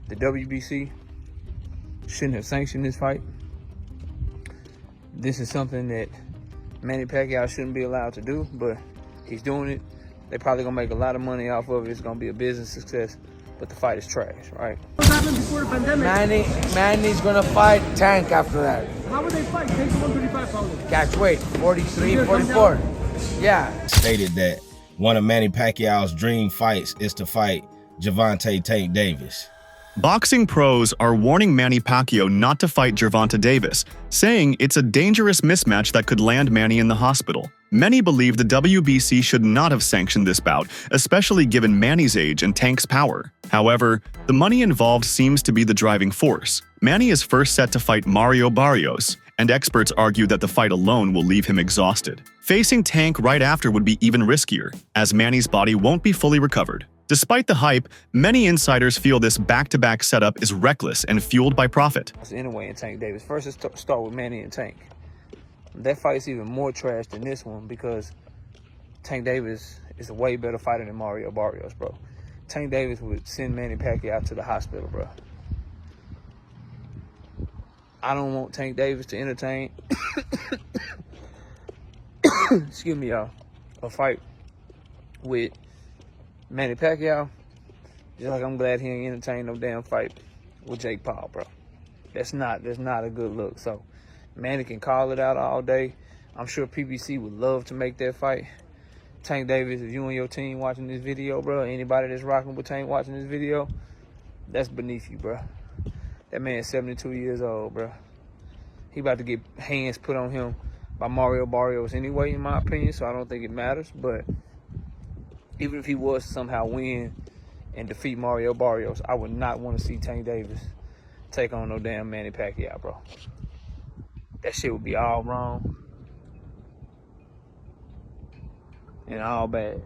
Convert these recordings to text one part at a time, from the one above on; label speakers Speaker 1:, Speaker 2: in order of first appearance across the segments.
Speaker 1: the WBC shouldn't have sanctioned this fight. This is something that Manny Pacquiao shouldn't be allowed to do, but he's doing it. They're probably gonna make a lot of money off of it. It's gonna be a business success, but the fight is trash, right?
Speaker 2: What happened before the pandemic?
Speaker 3: Manny's gonna fight Tank after that.
Speaker 2: How would they fight? Tank's 135 pounds.
Speaker 3: Catch weight, 43, 44. Yeah.
Speaker 4: Stated that one of Manny Pacquiao's dream fights is to fight Gervonta Tank Davis.
Speaker 5: Boxing pros are warning Manny Pacquiao not to fight Gervonta Davis, saying it's a dangerous mismatch that could land Manny in the hospital. Many believe the WBC should not have sanctioned this bout, especially given Manny's age and Tank's power. However, the money involved seems to be the driving force. Manny is first set to fight Mario Barrios, and experts argue that the fight alone will leave him exhausted. Facing Tank right after would be even riskier, as Manny's body won't be fully recovered. Despite the hype, many insiders feel this back-to-back setup is reckless and fueled by profit.
Speaker 1: Anyway, in Tank Davis, first let's start with Manny and Tank. That fight's even more trash than this one because Tank Davis is a way better fighter than Mario Barrios, bro. Tank Davis would send Manny Pacquiao to the hospital, bro. I don't want Tank Davis to entertain, excuse me, y'all, a fight with Manny Pacquiao, just like I'm glad he ain't entertained no damn fight with Jake Paul, bro. That's not a good look. So Manny can call it out all day. I'm sure PBC would love to make that fight. Tank Davis, if you and your team watching this video, bro, anybody that's rocking with Tank watching this video, that's beneath you, bro. That man's 72 years old, bro. He about to get hands put on him by Mario Barrios anyway, in my opinion, so I don't think it matters. But even if he was to somehow win and defeat Mario Barrios, I would not want to see Tank Davis take on no damn Manny Pacquiao, bro. That shit would be all wrong and all bad.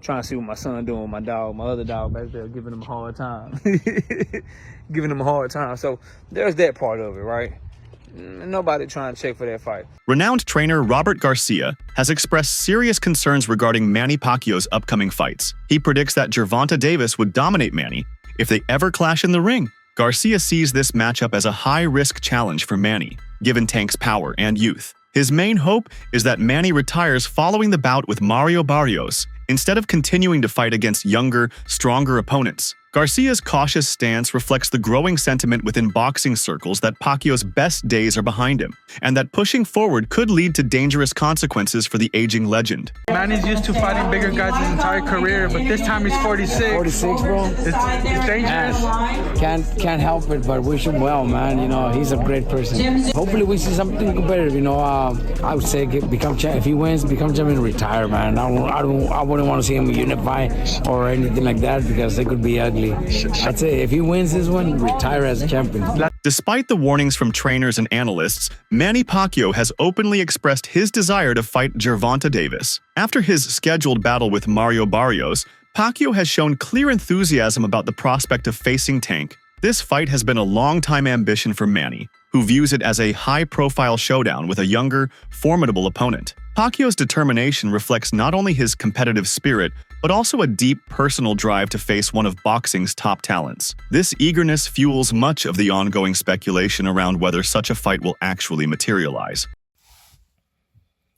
Speaker 1: Trying to see what my son doing with my dog, my other dog back there, giving him a hard time. Giving him a hard time. So there's that part of it, right? Nobody trying to check for that fight.
Speaker 5: Renowned trainer Robert Garcia has expressed serious concerns regarding Manny Pacquiao's upcoming fights. He predicts that Gervonta Davis would dominate Manny if they ever clash in the ring. Garcia sees this matchup as a high-risk challenge for Manny, given Tank's power and youth. His main hope is that Manny retires following the bout with Mario Barrios, instead of continuing to fight against younger, stronger opponents. Garcia's cautious stance reflects the growing sentiment within boxing circles that Pacquiao's best days are behind him, and that pushing forward could lead to dangerous consequences for the aging legend.
Speaker 6: Manny's used to fighting bigger guys his entire career, but this time he's 46.
Speaker 3: 46, bro.
Speaker 6: It's dangerous.
Speaker 3: Can't help it, but wish him well, man. You know, he's a great person. Hopefully we see something competitive, you know. I would say become champ. If he wins, become champion and retire, man. I wouldn't want to see him unify or anything like that because it could be ugly. I'd say if he wins this one, retire as champion.
Speaker 5: Despite the warnings from trainers and analysts, Manny Pacquiao has openly expressed his desire to fight Gervonta Davis. After his scheduled battle with Mario Barrios, Pacquiao has shown clear enthusiasm about the prospect of facing Tank. This fight has been a long-time ambition for Manny, who views it as a high-profile showdown with a younger, formidable opponent. Pacquiao's determination reflects not only his competitive spirit, but also a deep personal drive to face one of boxing's top talents. This eagerness fuels much of the ongoing speculation around whether such a fight will actually materialize.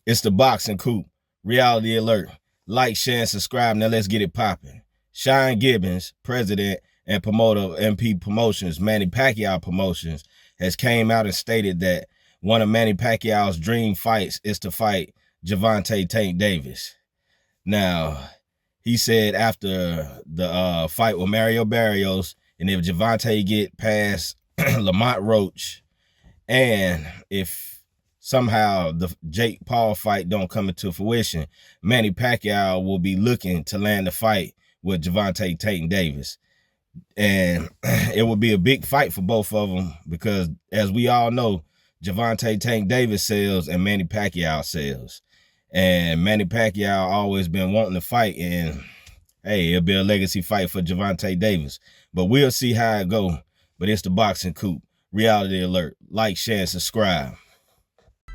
Speaker 4: It's the Boxing Coop. Reality alert. Like, share, and subscribe. Now let's get it popping. Sean Gibbons, president and promoter of MP Promotions, Manny Pacquiao Promotions, has came out and stated that one of Manny Pacquiao's dream fights is to fight Gervonta Tank Davis. Now, he said after the fight with Mario Barrios, and if Gervonta get past Lamont Roach, and if somehow the Jake Paul fight don't come into fruition, Manny Pacquiao will be looking to land the fight with Gervonta Tank Davis. And it would be a big fight for both of them because, as we all know, Gervonta Tank Davis sells and Manny Pacquiao sells. And Manny Pacquiao always been wanting to fight, and hey, it'll be a legacy fight for Gervonta Davis. But we'll see how it go. But it's the Boxing Coop. Reality alert. Like, share, and subscribe.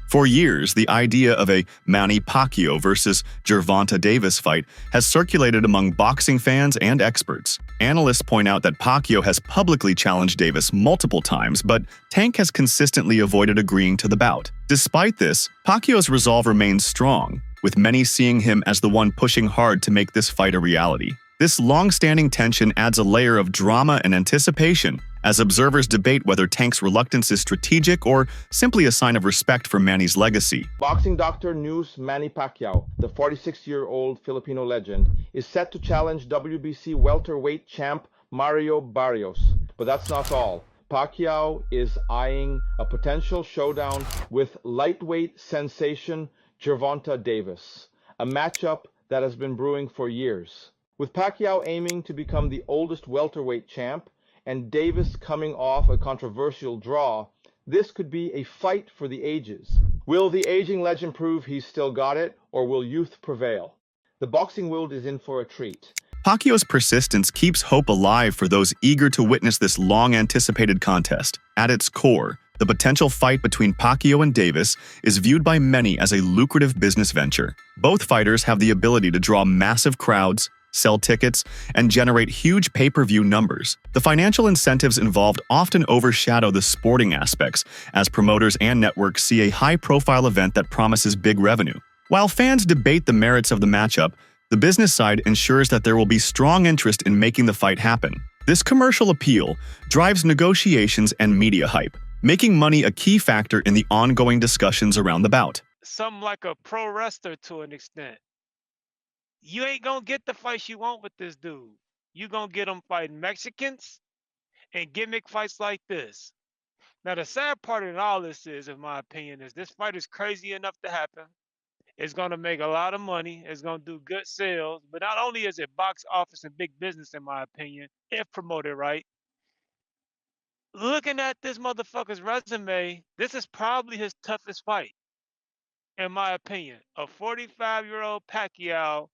Speaker 5: For years, the idea of a Manny Pacquiao versus Gervonta Davis fight has circulated among boxing fans and experts. Analysts point out that Pacquiao has publicly challenged Davis multiple times, but Tank has consistently avoided agreeing to the bout. Despite this, Pacquiao's resolve remains strong, with many seeing him as the one pushing hard to make this fight a reality. This long-standing tension adds a layer of drama and anticipation as observers debate whether Tank's reluctance is strategic or simply a sign of respect for Manny's legacy.
Speaker 7: Boxing doctor news Manny Pacquiao, the 46-year-old Filipino legend, is set to challenge WBC welterweight champ Mario Barrios. But that's not all. Pacquiao is eyeing a potential showdown with lightweight sensation Gervonta Davis, a matchup that has been brewing for years. With Pacquiao aiming to become the oldest welterweight champ, and Davis coming off a controversial draw, this could be a fight for the ages. Will the aging legend prove he's still got it, or will youth prevail? The boxing world is in for a treat.
Speaker 5: Pacquiao's persistence keeps hope alive for those eager to witness this long-anticipated contest. At its core, the potential fight between Pacquiao and Davis is viewed by many as a lucrative business venture. Both fighters have the ability to draw massive crowds, sell tickets, and generate huge pay-per-view numbers. The financial incentives involved often overshadow the sporting aspects, as promoters and networks see a high-profile event that promises big revenue. While fans debate the merits of the matchup, the business side ensures that there will be strong interest in making the fight happen. This commercial appeal drives negotiations and media hype, making money a key factor in the ongoing discussions around the bout.
Speaker 8: Something like a pro wrestler to an extent. You ain't gonna get the fights you want with this dude. You gonna get him fighting Mexicans and gimmick fights like this. Now, the sad part in all this is, in my opinion, is this fight is crazy enough to happen. It's gonna make a lot of money. It's gonna do good sales. But not only is it box office and big business, in my opinion, if promoted right. Looking at this motherfucker's resume, this is probably his toughest fight, in my opinion. A 45-year-old Pacquiao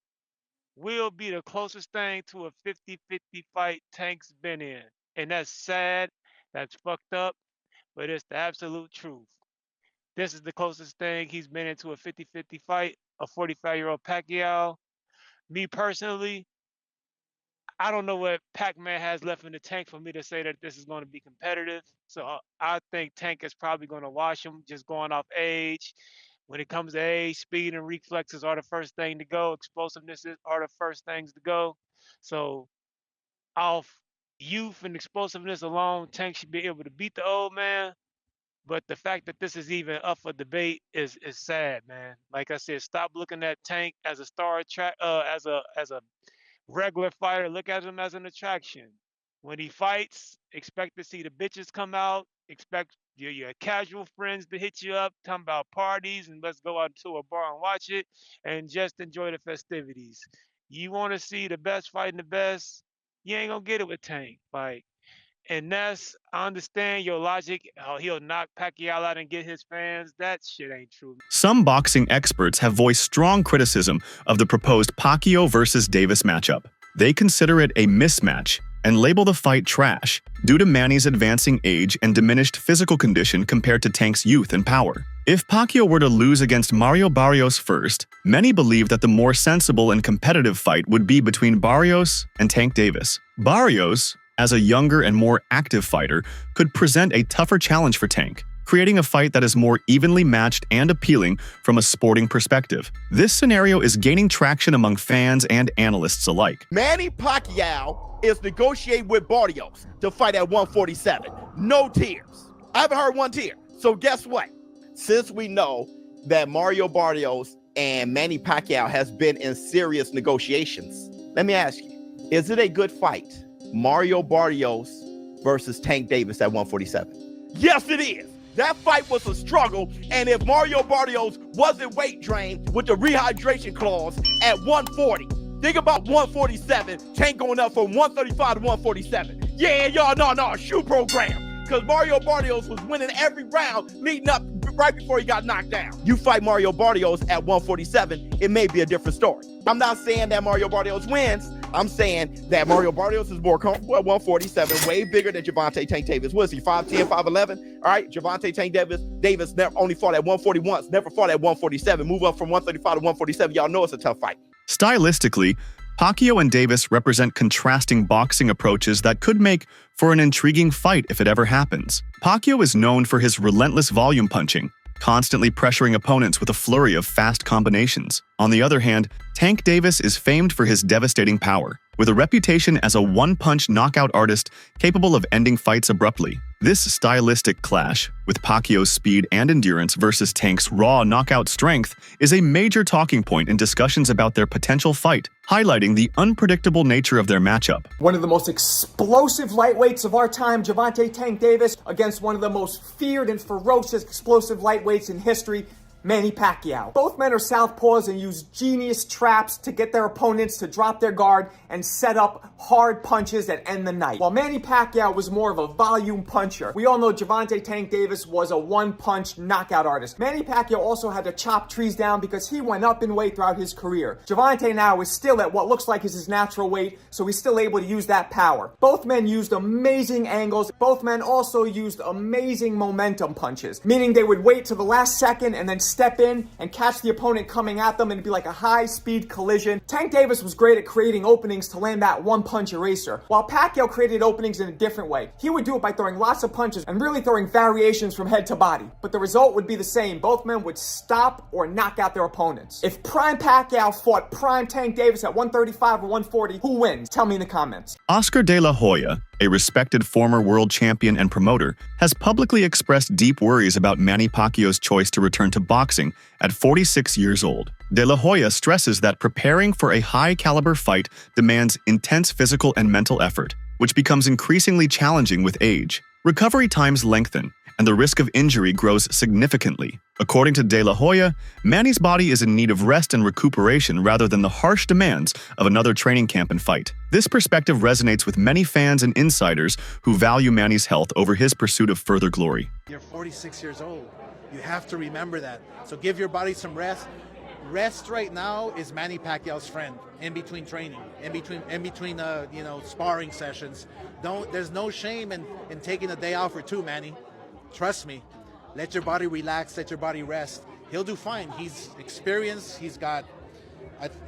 Speaker 8: will be the closest thing to a 50-50 fight Tank's been in. And that's sad, that's fucked up, but it's the absolute truth. This is the closest thing he's been into a 50-50 fight, a 45-year-old Pacquiao. Me personally, I don't know what Pac-Man has left in the tank for me to say that this is going to be competitive. So I think Tank is probably going to wash him, just going off age. When it comes to age, speed and reflexes are the first thing to go. Explosiveness are the first things to go. So off youth and explosiveness alone, Tank should be able to beat the old man. But the fact that this is even up for debate is sad, man. Like I said, stop looking at Tank as a star as a regular fighter. Look at him as an attraction. When he fights, expect to see the bitches come out. Expect your casual friends to hit you up, talking about parties, and let's go out to a bar and watch it, and just enjoy the festivities. You want to see the best fighting the best, you ain't gonna get it with Tank. Like, and that's, I understand your logic. Oh, he'll knock Pacquiao out and get his fans. That shit ain't true.
Speaker 5: Some boxing experts have voiced strong criticism of the proposed Pacquiao versus Davis matchup. They consider it a mismatch and label the fight trash due to Manny's advancing age and diminished physical condition compared to Tank's youth and power. If Pacquiao were to lose against Mario Barrios first, many believe that the more sensible and competitive fight would be between Barrios and Tank Davis. Barrios, as a younger and more active fighter, could present a tougher challenge for Tank, creating a fight that is more evenly matched and appealing from a sporting perspective. This scenario is gaining traction among fans and analysts alike.
Speaker 9: Manny Pacquiao is negotiating with Barrios to fight at 147. No tears. I haven't heard one tear. So guess what? Since we know that Mario Barrios and Manny Pacquiao has been in serious negotiations, let me ask you, is it a good fight? Mario Barrios versus Tank Davis at 147. Yes, it is. That fight was a struggle, and if Mario Barrios wasn't weight drained with the rehydration clause at 140, think about 147, Tank going up from 135 to 147. Yeah, y'all, no, shoe program, because Mario Barrios was winning every round leading up right before he got knocked down. You fight Mario Barrios at 147, it may be a different story. I'm not saying that Mario Barrios wins. I'm saying that Mario Barrios is more comfortable at 147, way bigger than Gervonta Tank Davis. What is he, 5'10", 5'11"? All right, Gervonta Tank Davis never only fought at 140 once, never fought at 147. Move up from 135 to 147. Y'all know it's a tough fight.
Speaker 5: Stylistically, Pacquiao and Davis represent contrasting boxing approaches that could make for an intriguing fight if it ever happens. Pacquiao is known for his relentless volume punching, constantly pressuring opponents with a flurry of fast combinations. On the other hand, Tank Davis is famed for his devastating power, with a reputation as a one-punch knockout artist capable of ending fights abruptly. This stylistic clash, with Pacquiao's speed and endurance versus Tank's raw knockout strength, is a major talking point in discussions about their potential fight, highlighting the unpredictable nature of their matchup.
Speaker 10: One of the most explosive lightweights of our time, Gervonta Tank Davis, against one of the most feared and ferocious explosive lightweights in history, Manny Pacquiao. Both men are southpaws and use genius traps to get their opponents to drop their guard and set up hard punches that end the night. While Manny Pacquiao was more of a volume puncher, we all know Gervonta Tank Davis was a one-punch knockout artist. Manny Pacquiao also had to chop trees down because he went up in weight throughout his career. Gervonta now is still at what looks like is his natural weight, so he's still able to use that power. Both men used amazing angles. Both men also used amazing momentum punches, meaning they would wait to the last second and then step in and catch the opponent coming at them, and it'd be like a high-speed collision. Tank Davis was great at creating openings to land that one-punch eraser, while Pacquiao created openings in a different way. He would do it by throwing lots of punches and really throwing variations from head to body, but the result would be the same. Both men would stop or knock out their opponents. If prime Pacquiao fought prime Tank Davis at 135 or 140, who wins? Tell me in the comments.
Speaker 5: Oscar de la Hoya, a respected former world champion and promoter, has publicly expressed deep worries about Manny Pacquiao's choice to return to boxing at 46 years old. De la Hoya stresses that preparing for a high-caliber fight demands intense physical and mental effort, which becomes increasingly challenging with age. Recovery times lengthen, and the risk of injury grows significantly. According to De La Hoya, Manny's body is in need of rest and recuperation rather than the harsh demands of another training camp and fight. This perspective resonates with many fans and insiders who value Manny's health over his pursuit of further glory.
Speaker 11: You're 46 years old. You have to remember that. So give your body some rest. Rest right now is Manny Pacquiao's friend in between training, in between sparring sessions. There's no shame in taking a day off or two, Manny. Trust me. Let your body relax, let your body rest. He'll do fine. He's experienced. He's got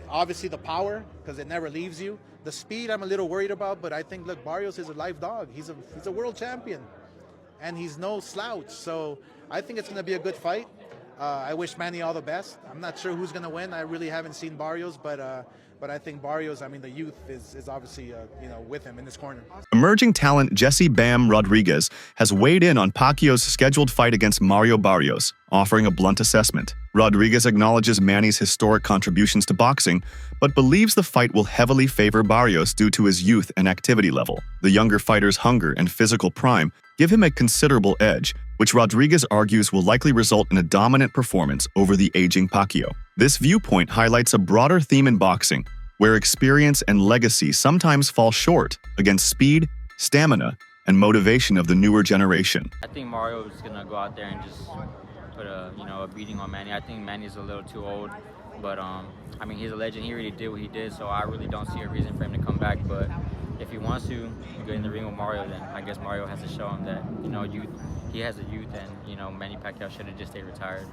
Speaker 11: obviously the power because it never leaves you. The speed I'm a little worried about, but I think, look, Barrios is a live dog. He's a world champion, and he's no slouch. So I think it's going to be a good fight. I wish Manny all the best. I'm not sure who's going to win. I really haven't seen Barrios, but I think Barrios, the youth is obviously, with him in this corner.
Speaker 5: Emerging talent Jesse Bam Rodriguez has weighed in on Pacquiao's scheduled fight against Mario Barrios, offering a blunt assessment. Rodriguez acknowledges Manny's historic contributions to boxing, but believes the fight will heavily favor Barrios due to his youth and activity level. The younger fighter's hunger and physical prime give him a considerable edge, which Rodriguez argues will likely result in a dominant performance over the aging Pacquiao. This viewpoint highlights a broader theme in boxing, where experience and legacy sometimes fall short against speed, stamina, and motivation of the newer generation.
Speaker 12: I think Mario is going to go out there and just put a beating on Manny. I think Manny's a little too old, but he's a legend. He really did what he did, so I really don't see a reason for him to come back. But if he wants to get in the ring with Mario, then I guess Mario has to show him that, youth. He has a youth, and Manny Pacquiao should have just stayed retired.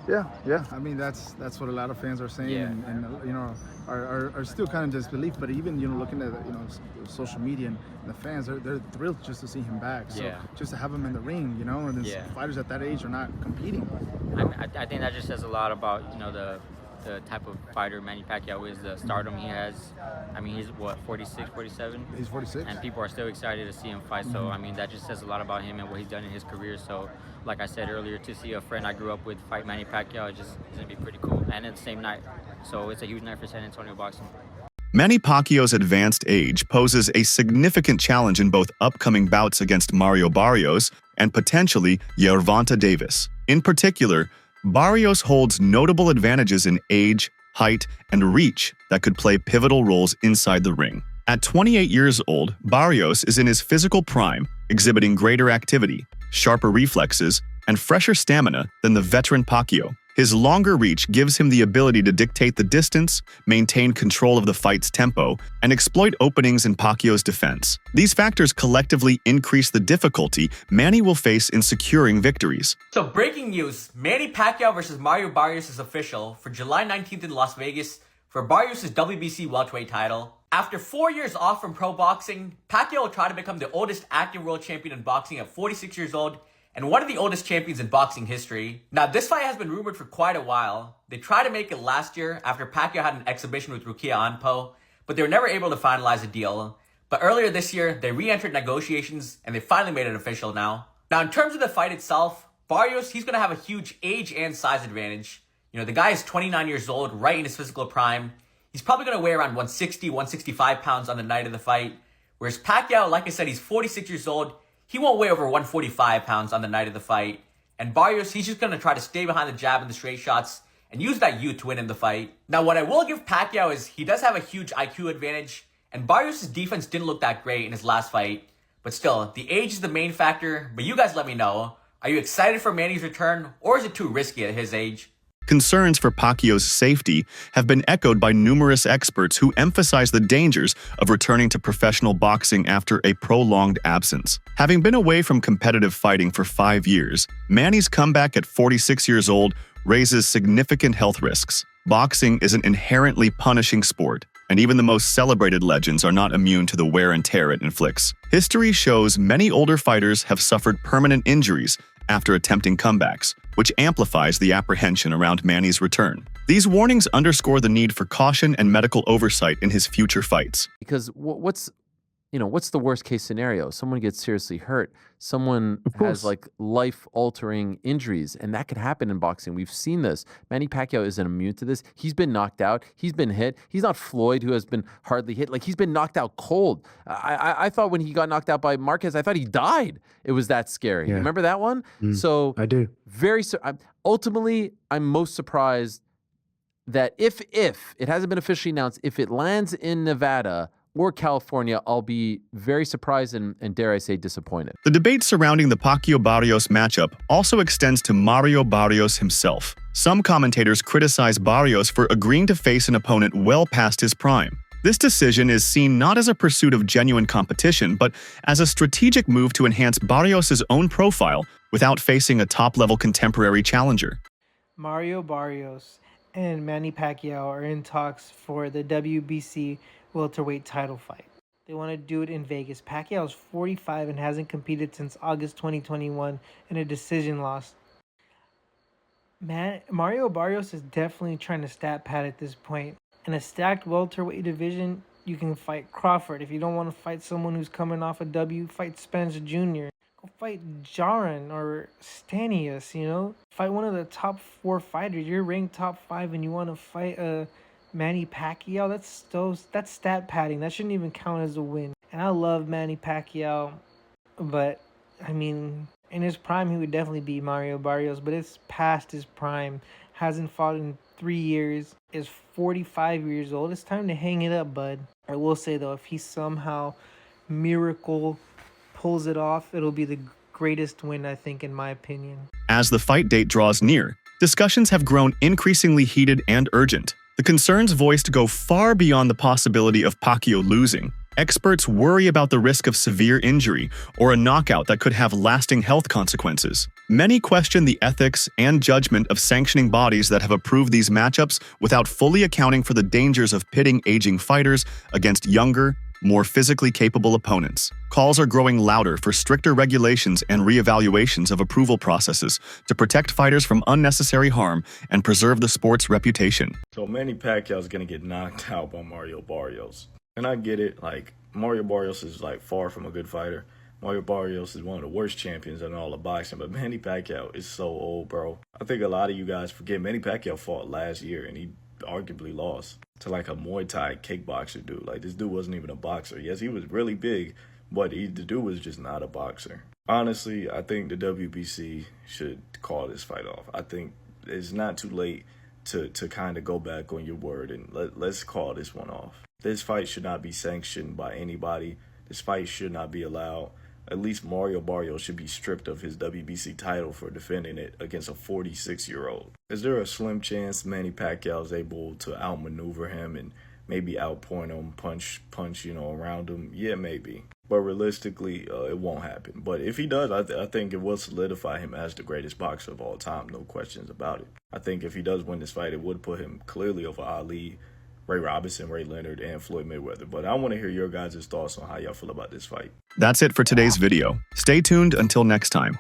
Speaker 13: Yeah. That's what a lot of fans are saying, and are still kind of disbelief. But even looking at social media and the fans, they're thrilled just to see him back. So just to have him in the ring, and fighters at that age are not competing.
Speaker 12: I think that just says a lot about the type of fighter Manny Pacquiao is, the stardom he has. He's 46, 47?
Speaker 13: He's 46.
Speaker 12: And people are still excited to see him fight. So, that just says a lot about him and what he's done in his career. So, like I said earlier, to see a friend I grew up with fight Manny Pacquiao is going to be pretty cool. And it's the same night. So, it's a huge night for San Antonio boxing.
Speaker 5: Manny Pacquiao's advanced age poses a significant challenge in both upcoming bouts against Mario Barrios and potentially Gervonta Davis. In particular, Barrios holds notable advantages in age, height, and reach that could play pivotal roles inside the ring. At 28 years old, Barrios is in his physical prime, exhibiting greater activity, sharper reflexes, and fresher stamina than the veteran Pacquiao. His longer reach gives him the ability to dictate the distance, maintain control of the fight's tempo, and exploit openings in Pacquiao's defense. These factors collectively increase the difficulty Manny will face in securing victories.
Speaker 14: So breaking news, Manny Pacquiao versus Mario Barrios is official for July 19th in Las Vegas For Barrios' WBC welterweight title, after 4 years off from pro boxing, Pacquiao will try to become the oldest active world champion in boxing at 46 years old and one of the oldest champions in boxing history. Now, this fight has been rumored for quite a while. They tried to make it last year after Pacquiao had an exhibition with Rukia Anpo, but they were never able to finalize a deal. But earlier this year, they re-entered negotiations and they finally made it official now. Now, in terms of the fight itself, Barrios, he's going to have a huge age and size advantage. You know, the guy is 29 years old, right in his physical prime. He's probably going to weigh around 160, 165 pounds on the night of the fight. Whereas Pacquiao, like I said, he's 46 years old. He won't weigh over 145 pounds on the night of the fight. And Barrios, he's just going to try to stay behind the jab and the straight shots and use that youth to win in the fight. Now, what I will give Pacquiao is he does have a huge IQ advantage. And Barrios' defense didn't look that great in his last fight. But still, the age is the main factor. But you guys let me know. Are you excited for Manny's return, or is it too risky at his age?
Speaker 5: Concerns for Pacquiao's safety have been echoed by numerous experts who emphasize the dangers of returning to professional boxing after a prolonged absence. Having been away from competitive fighting for 5 years, Manny's comeback at 46 years old raises significant health risks. Boxing is an inherently punishing sport, and even the most celebrated legends are not immune to the wear and tear it inflicts. History shows many older fighters have suffered permanent injuries after attempting comebacks, which amplifies the apprehension around Manny's return. These warnings underscore the need for caution and medical oversight in his future fights.
Speaker 15: Because what's the worst case scenario? Someone gets seriously hurt. Someone has like life-altering injuries, and that could happen in boxing. We've seen this. Manny Pacquiao isn't immune to this. He's been knocked out. He's been hit. He's not Floyd, who has been hardly hit. Like, he's been knocked out cold. I thought when he got knocked out by Marquez, I thought he died. It was that scary.
Speaker 16: Yeah.
Speaker 15: Remember that one? So
Speaker 16: I do.
Speaker 15: Ultimately, I'm most surprised that if it hasn't been officially announced, if it lands in Nevada or California, I'll be very surprised and dare I say, disappointed.
Speaker 5: The debate surrounding the Pacquiao-Barrios matchup also extends to Mario Barrios himself. Some commentators criticize Barrios for agreeing to face an opponent well past his prime. This decision is seen not as a pursuit of genuine competition, but as a strategic move to enhance Barrios' own profile without facing a top-level contemporary challenger.
Speaker 17: Mario Barrios and Manny Pacquiao are in talks for the WBC welterweight title fight. They want to do it in Vegas. Pacquiao is 45 and hasn't competed since August 2021 in a decision loss. Mario Barrios is definitely trying to stat pad at this point. In a stacked welterweight division, you can fight Crawford. If you don't want to fight someone who's coming off a W, fight Spence Jr. Go fight Jaron or Stanius, Fight one of the top 4 fighters. You're ranked top 5 and you want to fight Manny Pacquiao. That's stat padding. That shouldn't even count as a win. And I love Manny Pacquiao, but I mean, in his prime he would definitely beat Mario Barrios, but it's past his prime. Hasn't fought in 3 years. Is 45 years old. It's time to hang it up, bud. I will say though, if he somehow miracle pulls it off, it'll be the greatest win, I think, in my opinion.
Speaker 5: As the fight date draws near, discussions have grown increasingly heated and urgent. The concerns voiced go far beyond the possibility of Pacquiao losing. Experts worry about the risk of severe injury or a knockout that could have lasting health consequences. Many question the ethics and judgment of sanctioning bodies that have approved these matchups without fully accounting for the dangers of pitting aging fighters against younger, more physically capable opponents. Calls are growing louder for stricter regulations and reevaluations of approval processes to protect fighters from unnecessary harm and preserve the sport's reputation.
Speaker 4: So Manny Pacquiao is going to get knocked out by Mario Barrios. And I get it, Mario Barrios is far from a good fighter. Mario Barrios is one of the worst champions in all of boxing, but Manny Pacquiao is so old, bro. I think a lot of you guys forget Manny Pacquiao fought last year and he arguably lost to a Muay Thai kickboxer dude. This dude wasn't even a boxer. Yes, he was really big, but the dude was just not a boxer. Honestly, I think the WBC should call this fight off. I think it's not too late to kind of go back on your word and let's call this one off. This fight should not be sanctioned by anybody. This fight should not be allowed. At least Mario Barrios should be stripped of his WBC title for defending it against a 46-year-old. Is there a slim chance Manny Pacquiao is able to outmaneuver him and maybe outpoint him, punch, around him? Yeah, maybe. But realistically, it won't happen. But if he does, I think it will solidify him as the greatest boxer of all time. No questions about it. I think if he does win this fight, it would put him clearly over Ali,
Speaker 16: Ray Robinson, Ray Leonard, and Floyd Mayweather. But I want to hear your guys' thoughts on how y'all feel about this fight.
Speaker 5: That's it for today's video. Stay tuned until next time.